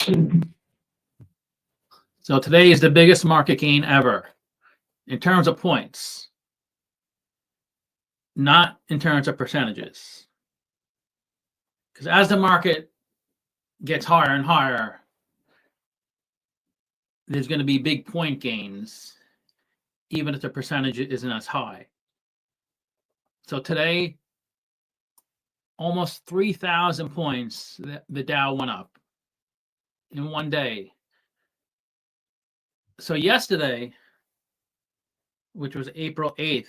So today is the biggest market gain ever in terms of points, not in terms of percentages. Because as the market gets higher and higher, there's going to be big point gains, even if the percentage isn't as high. So today, almost 3,000 points, the Dow went up in one day. So yesterday, which was April 8th,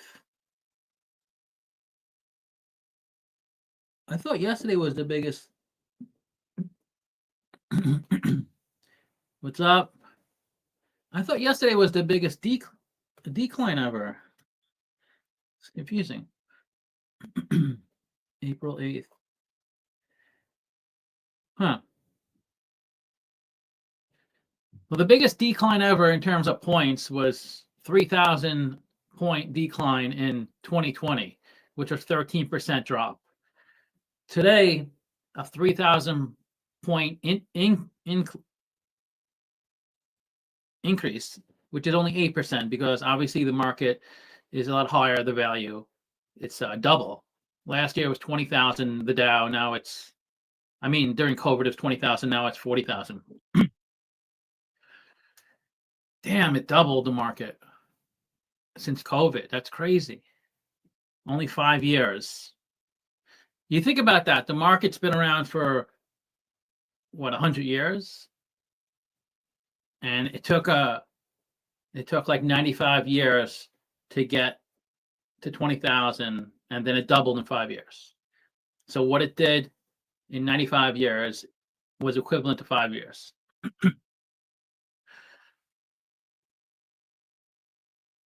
I thought yesterday was the biggest. What's up? I thought yesterday was the biggest decline ever. It's confusing. April 8th. Huh. Well, the biggest decline ever in terms of points was 3,000 point decline in 2020, which was 13% drop. Today, a 3,000 point increase, which is only 8%, because obviously the market is a lot higher, the value. It's double. Last year it was 20,000, the Dow. Now it's, during COVID it was 20,000. Now it's 40,000. Damn, it doubled the market since COVID. That's crazy. Only 5 years. You think about that. The market's been around for, 100 years? And it took like 95 years to get to 20,000, and then it doubled in 5 years. So what it did in 95 years was equivalent to 5 years.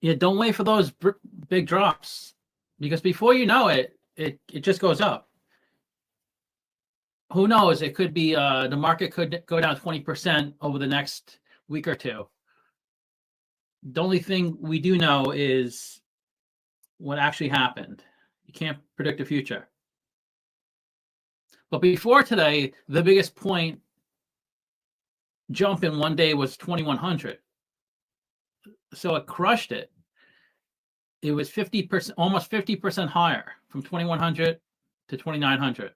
Yeah, don't wait for those big drops, because before you know it, it just goes up. Who knows? It could be the market could go down 20% over the next week or two. The only thing we do know is what actually happened. You can't predict the future. But before today, the biggest point jump in one day was 2,100. So it crushed it. It was 50%, almost 50% higher, from 2,100 to 2,900.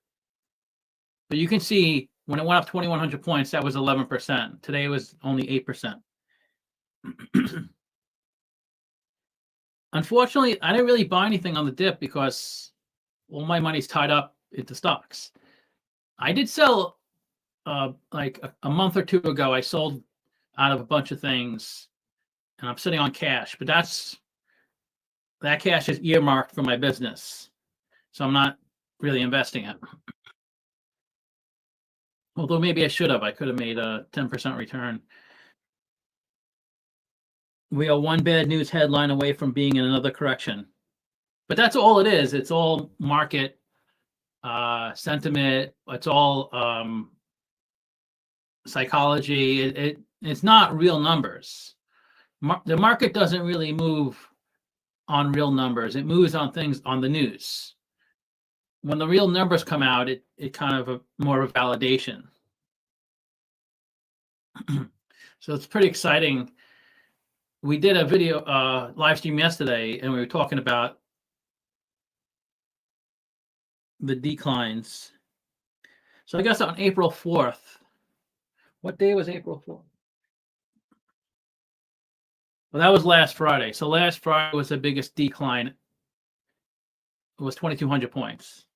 But you can see when it went up 2,100 points, that was 11%. Today it was only 8%. Unfortunately, I didn't really buy anything on the dip because all my money's tied up into stocks. I did sell like a month or two ago. I sold out of a bunch of things, and I'm sitting on cash, but that cash is earmarked for my business, so I'm not really investing it. Although maybe I should have. I could have made a 10% return. We are one bad news headline away from being in another correction. But that's all it is. It's all market sentiment. It's all psychology. It's not real numbers. The market doesn't really move on real numbers. It moves on things on the news. When the real numbers come out, it kind of more of a validation. So it's pretty exciting. We did a video live stream yesterday, and we were talking about the declines. So I guess on April 4th, what day was April 4th? Well, that was last Friday. So last Friday was the biggest decline. It was 2,200 points.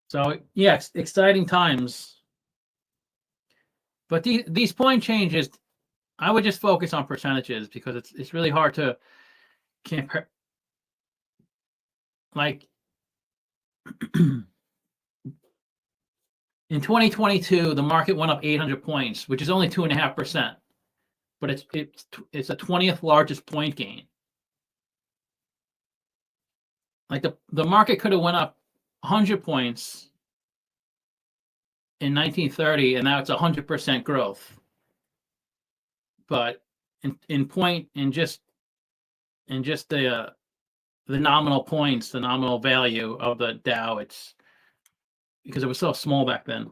So yeah, exciting times. But these point changes, I would just focus on percentages, because it's really hard to compare. Like in 2022, the market went up 800 points, which is only 2.5%, but it's a 20th largest point gain. Like the market could have went up 100 points in 1930, and now it's 100% growth. But in just the nominal points, the nominal value of the Dow, it's because it was so small back then.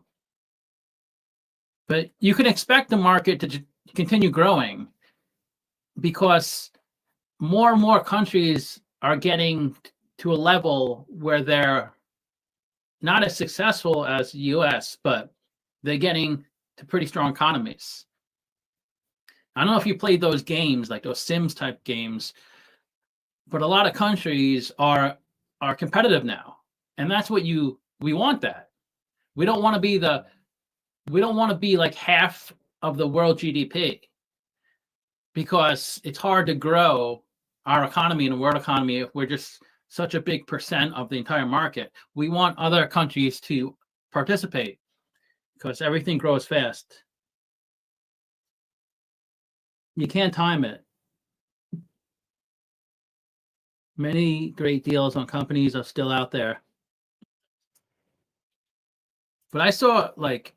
But you can expect the market to continue growing because more and more countries are getting to a level where they're not as successful as the US, but they're getting to pretty strong economies. I don't know if you played those games, like those Sims type games, but a lot of countries are competitive now. And that's what we want that. We don't want to be like half of the world GDP because it's hard to grow our economy and the world economy if we're just such a big percent of the entire market. We want other countries to participate because everything grows fast. You can't time it. Many great deals on companies are still out there. But I saw like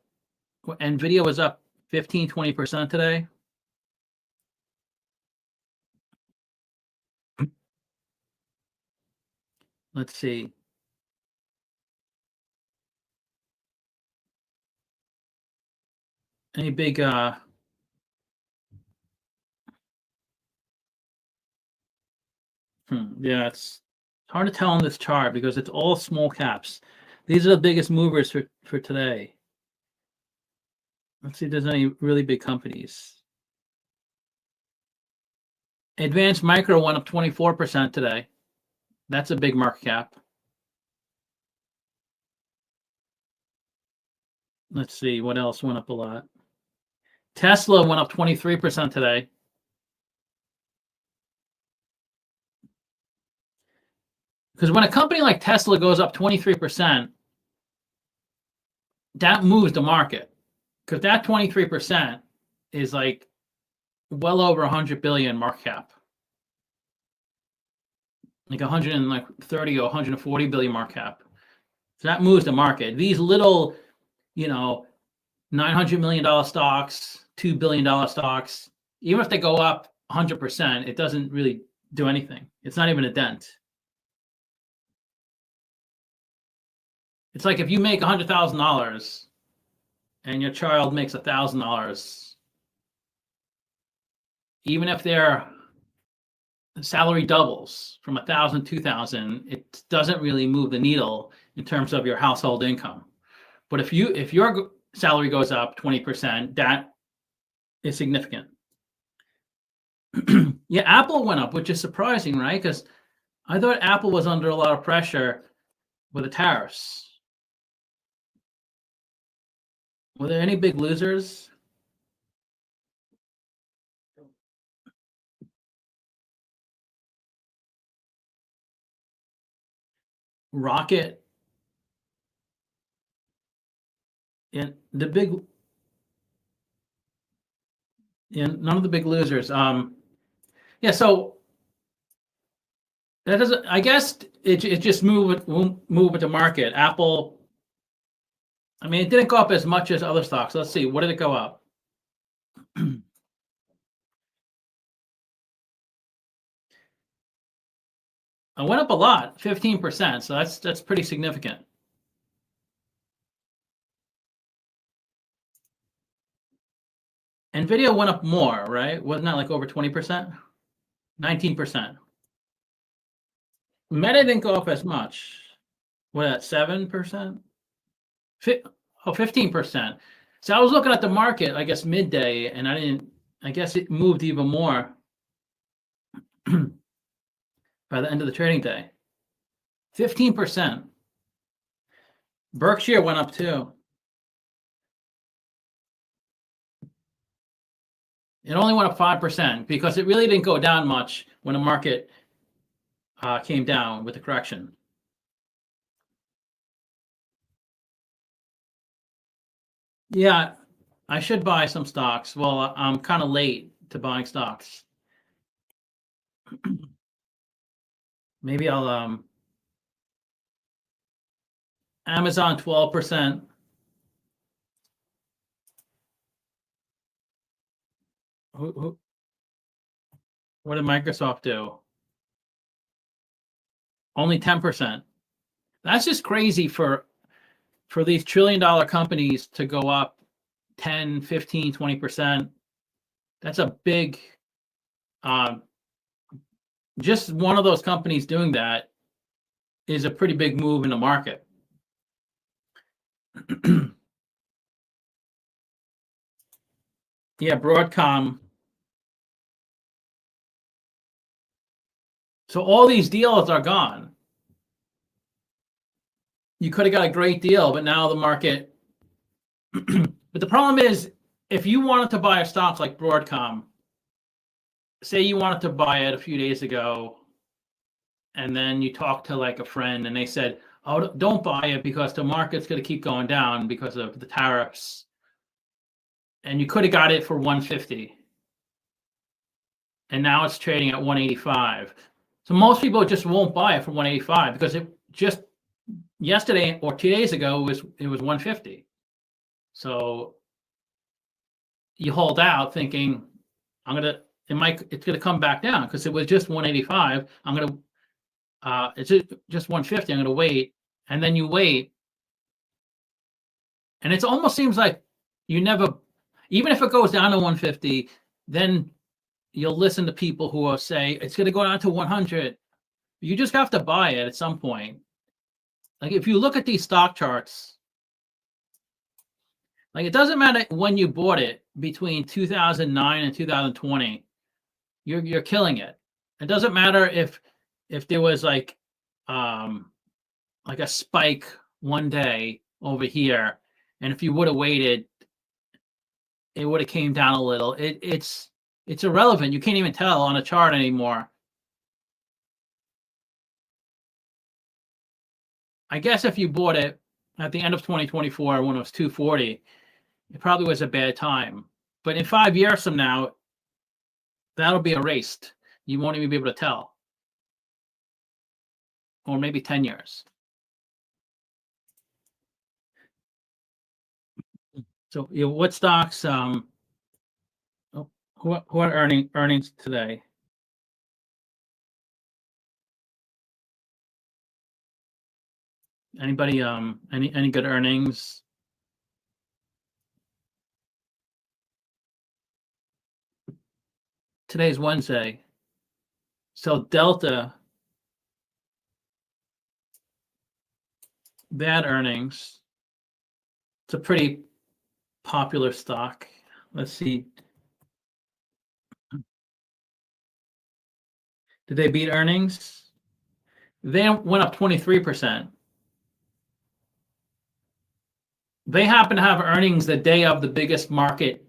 Nvidia was up 15-20% today. Let's see. Any big yeah, it's hard to tell on this chart because it's all small caps. These are the biggest movers for today. Let's see if there's any really big companies. Advanced Micro went up 24% today. That's a big market cap. Let's see what else went up a lot. Tesla went up 23% today. Because when a company like Tesla goes up 23%, that moves the market. Because that 23% is like well over 100 billion market cap. Like 130 or 140 billion market cap. So that moves the market. These little, $900 million stocks, $2 billion stocks, even if they go up 100%, it doesn't really do anything. It's not even a dent. It's like if you make $100,000 and your child makes $1,000, even if their salary doubles from 1,000 to 2,000, it doesn't really move the needle in terms of your household income. But if your salary goes up 20%, that is significant. Yeah, Apple went up, which is surprising, right? Because I thought Apple was under a lot of pressure with the tariffs. Were there any big losers? Rocket. And none of the big losers. Yeah, so that doesn't. I guess it just move with the market. Apple. I mean, it didn't go up as much as other stocks. Let's see, what did it go up? It went up a lot, 15%. So that's pretty significant. Nvidia went up more, right? Wasn't that like over 20%? 19%. Meta didn't go up as much. What, at 7%? 15%. So I was looking at the market, I guess, midday, and I guess it moved even more by the end of the trading day. 15%. Berkshire went up too. It only went up 5% because it really didn't go down much when the market came down with the correction. Yeah, I should buy some stocks. Well, I'm kind of late to buying stocks. Maybe I'll Amazon 12%. What did Microsoft do? Only 10%. That's just crazy for for these trillion-dollar companies to go up 10, 15, 20%, that's a big, just one of those companies doing that is a pretty big move in the market. Yeah, Broadcom. So all these deals are gone. You could have got a great deal, but now the market. But the problem is, if you wanted to buy a stock like Broadcom, say you wanted to buy it a few days ago, and then you talk to like a friend and they said, oh, don't buy it because the market's going to keep going down because of the tariffs. And you could have got it for 150. And now it's trading at 185. So most people just won't buy it for 185 because it just yesterday or 2 days ago it was 150. So you hold out thinking it's gonna come back down because it was just 185. It's just 150. I'm gonna wait, and then you wait, and it almost seems like you never, even if it goes down to 150, then you'll listen to people who will say it's gonna go down to 100. You just have to buy it at some point. Like if you look at these stock charts, like it doesn't matter when you bought it between 2009 and 2020, you're killing it. It doesn't matter if there was like a spike one day over here, and if you would have waited, it would have came down a little. It's irrelevant. You can't even tell on a chart anymore. I guess if you bought it at the end of 2024 when it was 240, it probably was a bad time. But in 5 years from now, that'll be erased. You won't even be able to tell. Or maybe 10 years. So what stocks who are earnings today? Anybody any good earnings? Today's Wednesday. So Delta, bad earnings. It's a pretty popular stock. Let's see. Did they beat earnings? They went up 23%. They happen to have earnings the day of the biggest market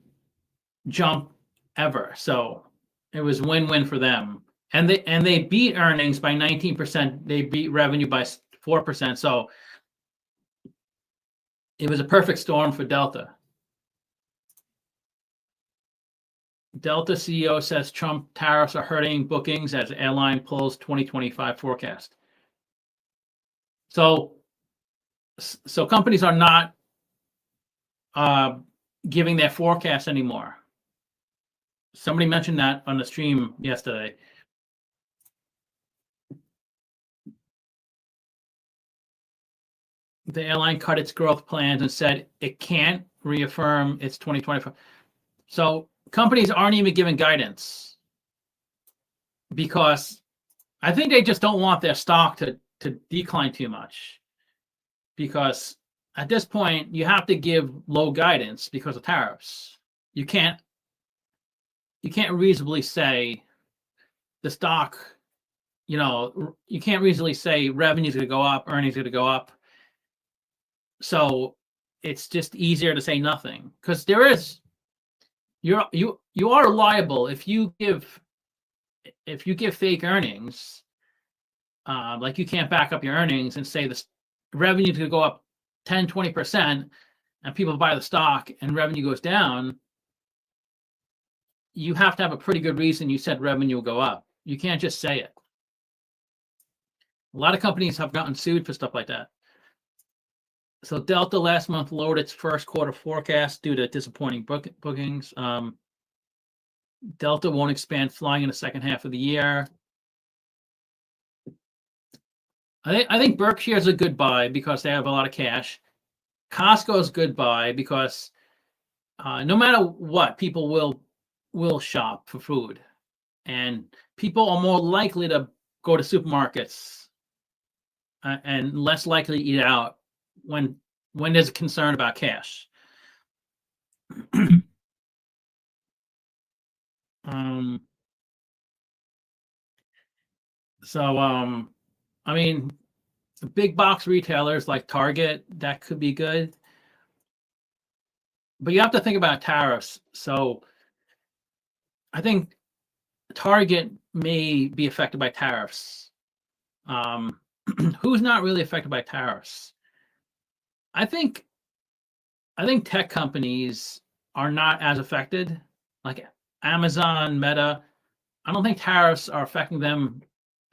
jump ever. So it was win-win for them. And they beat earnings by 19%. They beat revenue by 4%. So it was a perfect storm for Delta. Delta CEO says Trump tariffs are hurting bookings as airline pulls 2025 forecast. So companies are not giving their forecast anymore. Somebody mentioned that on the stream yesterday. The airline cut its growth plans and said it can't reaffirm its 2025. So companies aren't even giving guidance because I think they just don't want their stock to decline too much, because at this point you have to give low guidance because of tariffs. You can't reasonably say the stock, you can't reasonably say revenue's going to go up, earnings are going to go up. So it's just easier to say nothing, because you are liable if you give fake earnings. Like you can't back up your earnings and say the revenue is going to go up 10-20%, and people buy the stock and revenue goes down. You have to have a pretty good reason you said revenue will go up. You can't just say it. A lot of companies have gotten sued for stuff like that. So Delta last month lowered its first quarter forecast due to disappointing bookings. Delta won't expand flying in the second half of the year. I think Berkshire is a good buy because they have a lot of cash. Costco's good buy because no matter what, people will shop for food, and people are more likely to go to supermarkets and less likely to eat out when there's a concern about cash. So I mean, the big box retailers like Target, that could be good. But you have to think about tariffs. So I think Target may be affected by tariffs. Who's not really affected by tariffs? I think tech companies are not as affected, like Amazon, Meta. I don't think tariffs are affecting them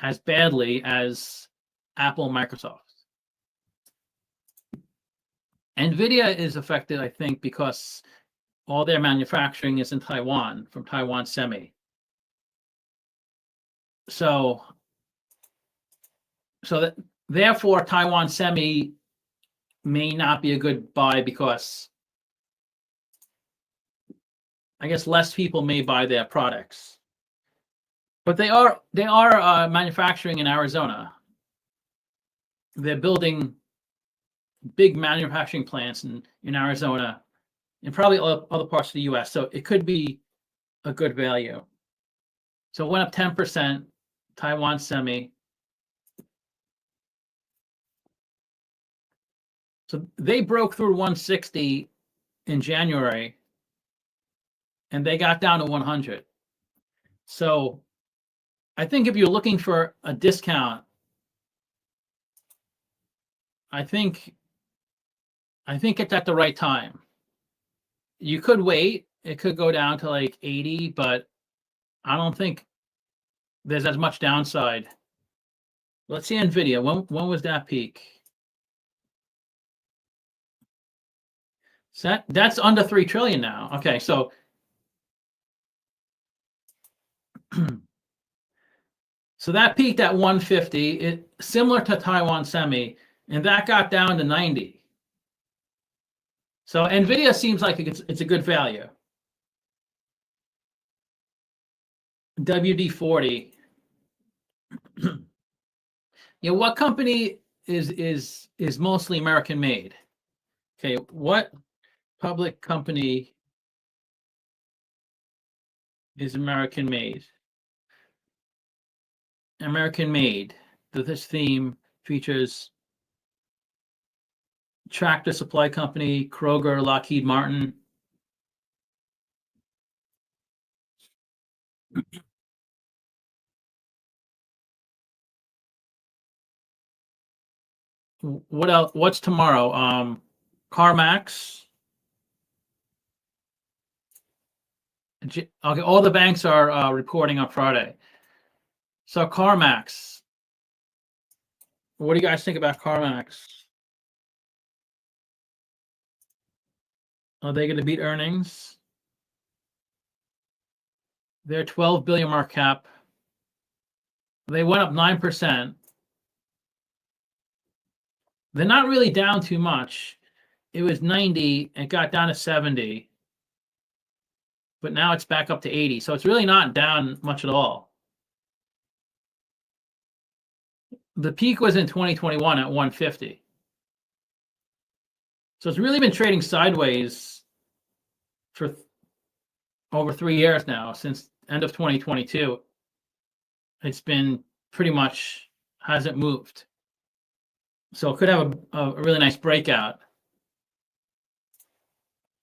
as badly as Apple, Microsoft. Nvidia is affected, I think, because all their manufacturing is in Taiwan from Taiwan Semi. So that therefore Taiwan Semi may not be a good buy because I guess less people may buy their products. But they are manufacturing in Arizona. They're building big manufacturing plants in Arizona and probably other parts of the US. So it could be a good value. So it went up 10%, Taiwan Semi. So they broke through 160 in January and they got down to 100. So I think if you're looking for a discount, I think it's at the right time. You could wait. It could go down to like 80, but I don't think there's as much downside. Let's see Nvidia. When was that peak? So that's under 3 trillion now. Okay, so so that peaked at 150. It similar to Taiwan Semi, and that got down to 90. So Nvidia seems like it's a good value. WD-40. Yeah, what company is mostly American made? Okay, what public company is American made? American made. This theme features Tractor Supply Company, Kroger, Lockheed Martin. What else? What's tomorrow? CarMax. Okay, all the banks are reporting on Friday. So CarMax. What do you guys think about CarMax? Are they going to beat earnings? They're 12 billion market cap. They went up 9%. They're not really down too much. It was 90, it got down to 70. But now it's back up to 80. So it's really not down much at all. The peak was in 2021 at 150. So it's really been trading sideways for over 3 years now, since end of 2022. It's been pretty much hasn't moved. So it could have a really nice breakout.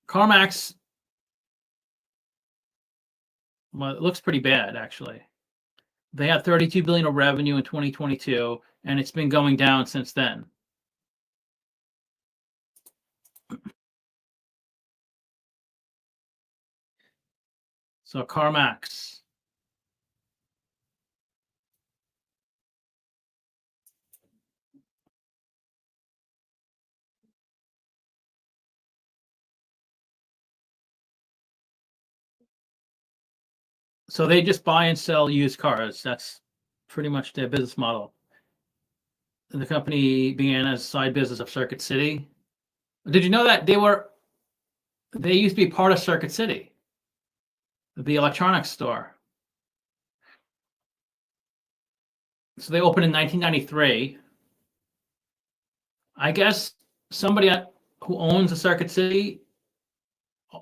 CarMax, well, it looks pretty bad actually. They had 32 billion of revenue in 2022, and it's been going down since then. So CarMax. So they just buy and sell used cars. That's pretty much their business model. And the company began as a side business of Circuit City. Did you know that they used to be part of Circuit City, the electronics store? So they opened in 1993. I guess somebody who owns a Circuit City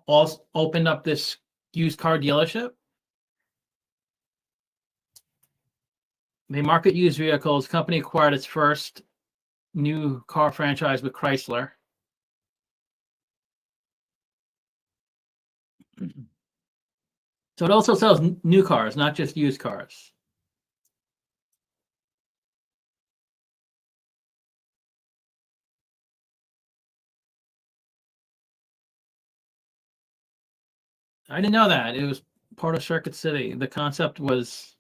also opened up this used car dealership. They market used vehicles. Company acquired its first new car franchise with Chrysler. So it also sells new cars, not just used cars. I didn't know that. It was part of Circuit City. The concept was,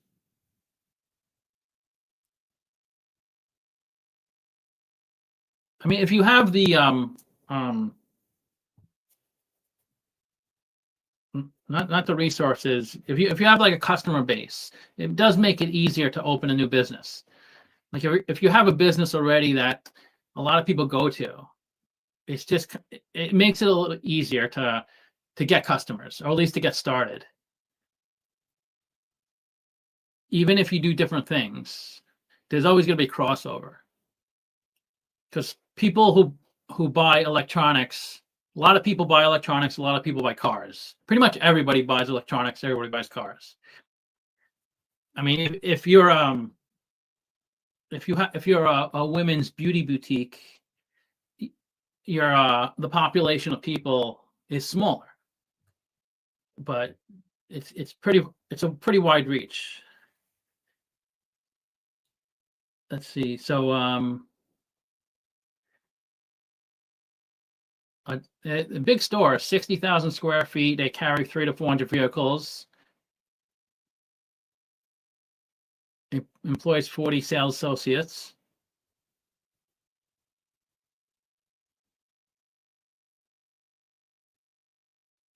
I mean, if you have the not the resources, if you have like a customer base, it does make it easier to open a new business. Like if you have a business already that a lot of people go to, it's just it makes it a little easier to get customers, or at least to get started. Even if you do different things, there's always going to be crossover, because people who buy electronics, a lot of people buy electronics, a lot of people buy cars. Pretty much everybody buys electronics, everybody buys cars. I mean, if you're a women's beauty boutique, the population of people is smaller, but it's a pretty wide reach. Let's see. So a big store, 60,000 square feet. They carry 300 to 400 vehicles. It employs 40 sales associates.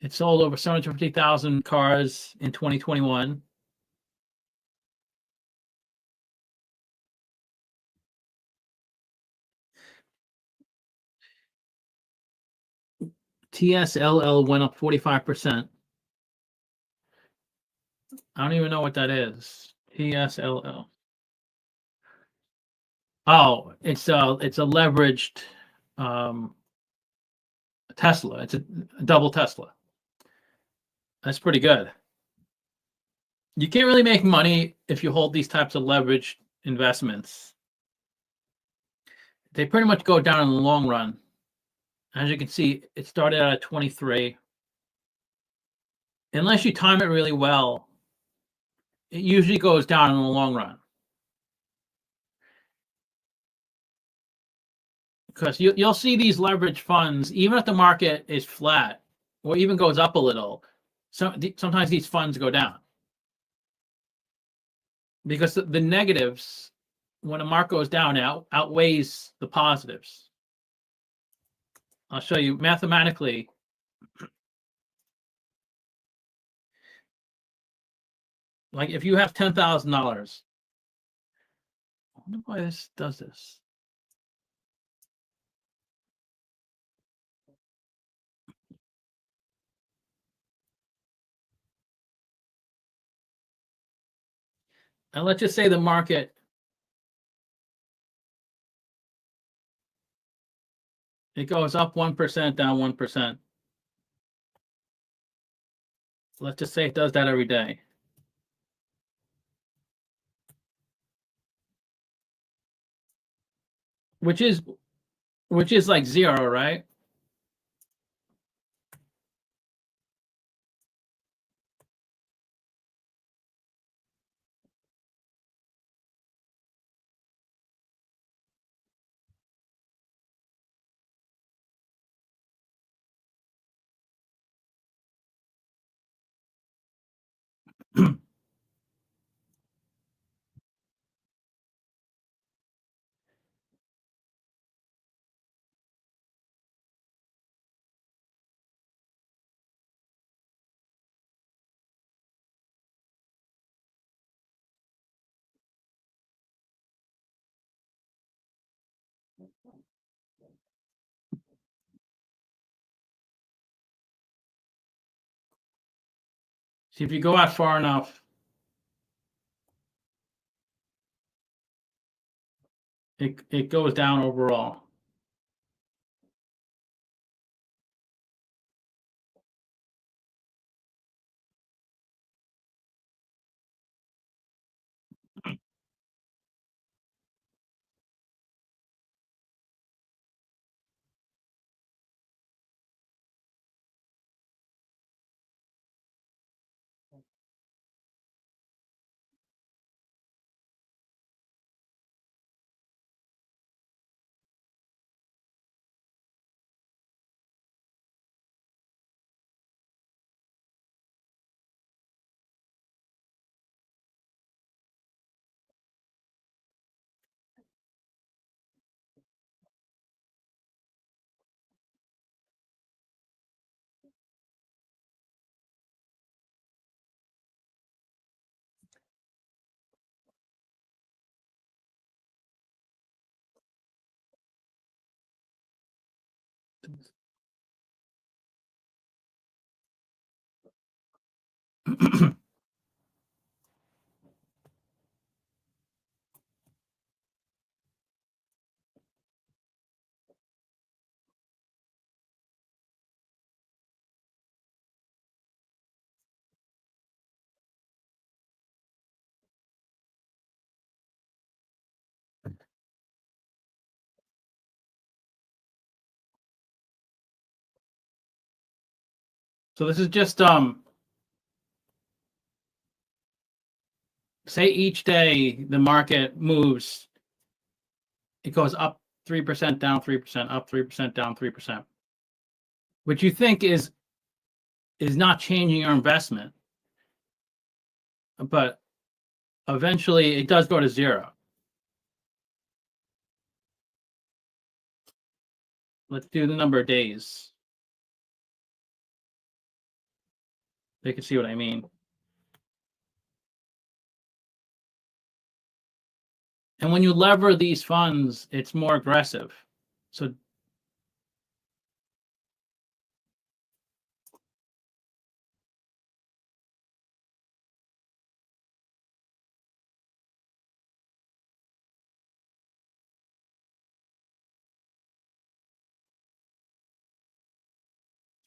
It sold over 750,000 cars in 2021. TSLL went up 45%. I don't even know what that is. TSLL. Oh, it's a leveraged um, Tesla. It's a double Tesla. That's pretty good. You can't really make money if you hold these types of leveraged investments. They pretty much go down in the long run. As you can see, it started out at 23. Unless you time it really well, it usually goes down in the long run. Because you'll see these leverage funds, even if the market is flat or even goes up a little, sometimes these funds go down. Because the negatives, when a market goes down, outweighs the positives. I'll show you mathematically. Like if you have $10,000, I wonder why this does this. And let's just say the market, it goes up 1%, down 1%. Let's just say it does that every day. Which is like zero, right? See, if you go out far enough, it goes down overall. So this is just say each day the market moves, it goes up 3%, down 3%, up 3%, down 3%, which you think is not changing your investment, but eventually it does go to zero. Let's do the number of days. They can see what I mean. And when you lever these funds, it's more aggressive. So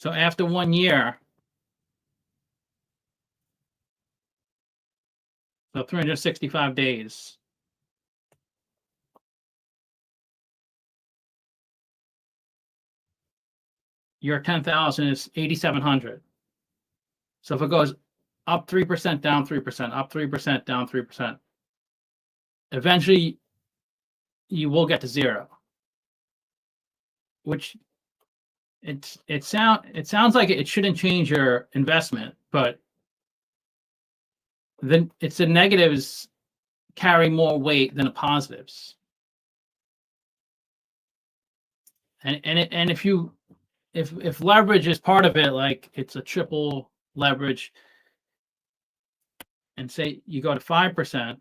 after 1 year, so 365 days, your 10,000 is 8,700. So if it goes up 3%, down 3%, up 3%, down 3%, eventually you will get to zero. Which it sounds like it shouldn't change your investment, but then it's the negatives carry more weight than the positives. And if leverage is part of it, like it's a triple leverage, and say you go to 5%,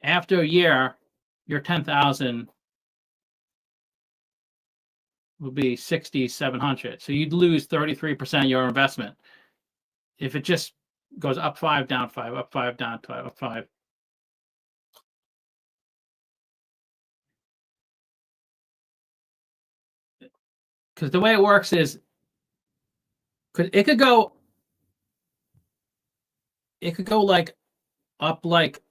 after a year, your 10,000 will be 6,700. So you'd lose 33% of your investment if it just goes up 5, down 5, up 5, down 5, up 5. Because the way it works is, it could go like up, like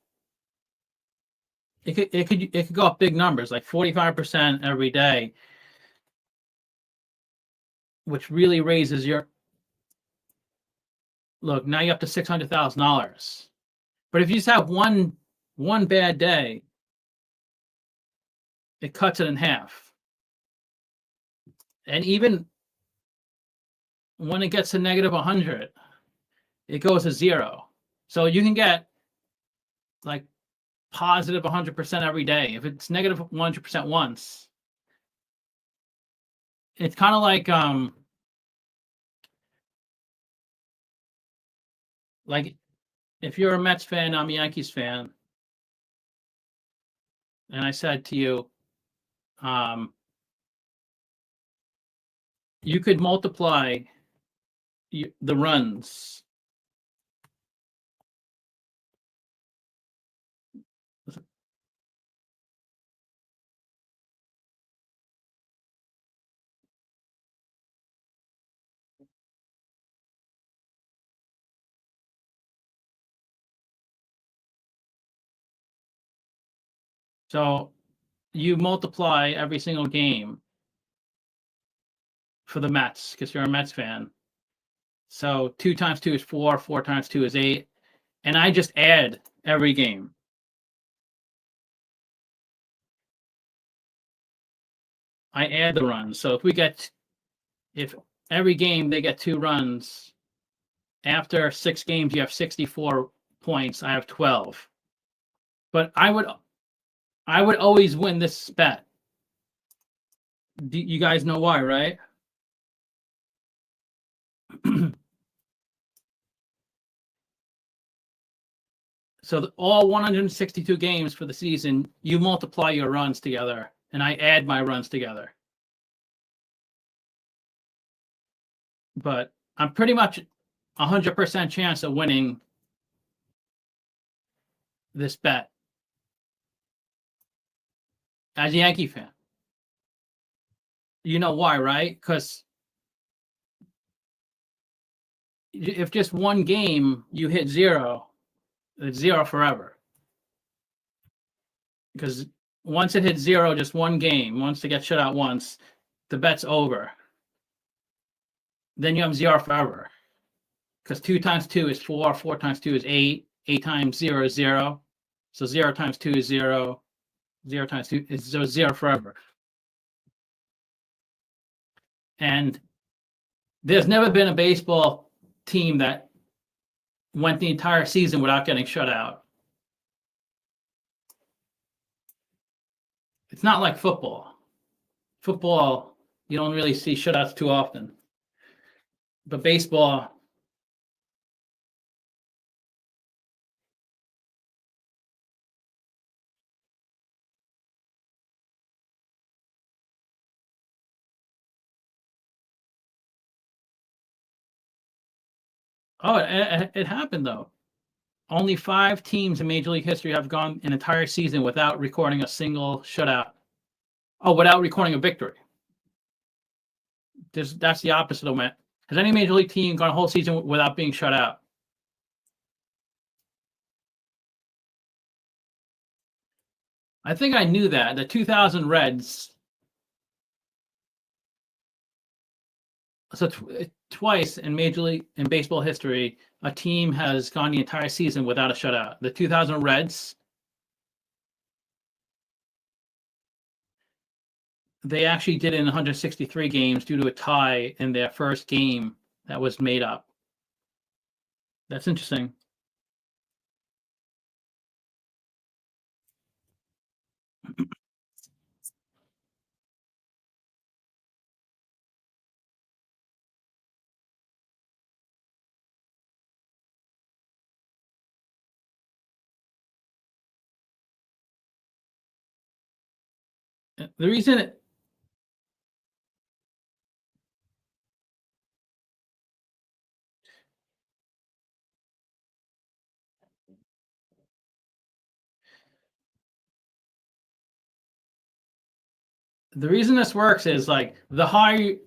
it could go up big numbers, like 45% every day, which really raises your look. Now you're up to $600,000. But if you just have one bad day, it cuts it in half. And even when it gets to negative 100, it goes to zero. So you can get like positive 100% every day. If it's negative 100% once, it's kind of like if you're a Mets fan, I'm a Yankees fan, and I said to you, you could multiply the runs So you multiply every single game for the Mets because you're a Mets fan. So 2 times 2 is 4, 4 times 2 is 8, and I just add every game. I add the runs. So if every game they get 2 runs, after 6 games you have 64 points. I have 12. But I would always win this bet. You guys know why, right? So all 162 games for the season, you multiply your runs together, and I add my runs together. But I'm pretty much 100% chance of winning this bet as a Yankee fan. You know why, right? Because if just one game you hit 0, it's 0 forever. Because once it hits 0, just one game, once it gets shut out once, the bet's over. Then you have 0 forever. Because 2 times 2 is 4, 4 times 2 is 8, 8 times 0 is 0. So 0 times 2 is 0, 0 times 2 is 0 forever. And there's never been a baseball team that went the entire season without getting shut out. It's not like football. Football, you don't really see shutouts too often. But baseball, it happened though. Only 5 teams in Major League history have gone an entire season without recording a single shutout. Oh, without recording a victory. That's the opposite of it. Has any Major League team gone a whole season without being shut out? I think I knew that. The 2000 Reds. So twice in Major League in baseball history, a team has gone the entire season without a shutout. The 2000 Reds, they actually did it in 163 games due to a tie in their first game that was made up. That's interesting. The reason this works is like the high,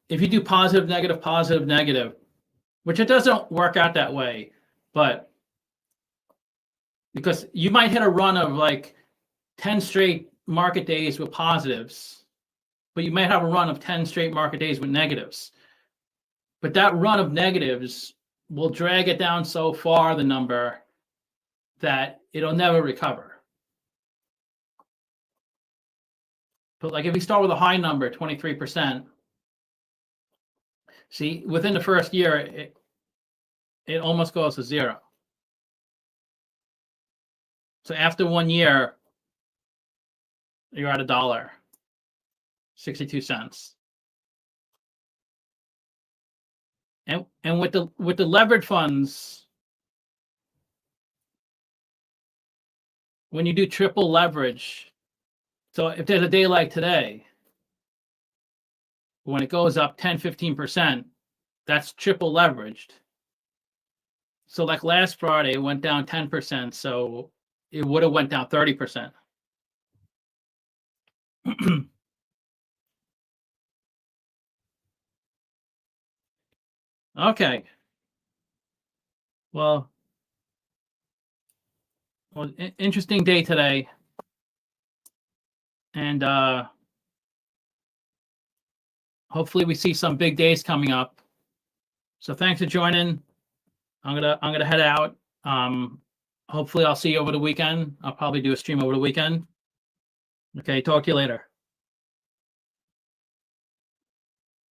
if you do positive, negative, which it doesn't work out that way, but because you might hit a run of like 10 straight market days with positives, but you might have a run of 10 straight market days with negatives. But that run of negatives will drag it down so far, the number, that it'll never recover. But like if we start with a high number, 23%, see, within the first year, it almost goes to 0. So after 1 year, you're at $1.62. And with the levered funds, when you do triple leverage, so if there's a day like today, when it goes up 10, 15%, that's triple leveraged. So like last Friday, it went down 10%, so it would have went down 30%. Okay. Well, interesting day today. And hopefully we see some big days coming up. So thanks for joining. I'm gonna head out. Hopefully I'll see you over the weekend. I'll probably do a stream over the weekend. Okay, talk to you later.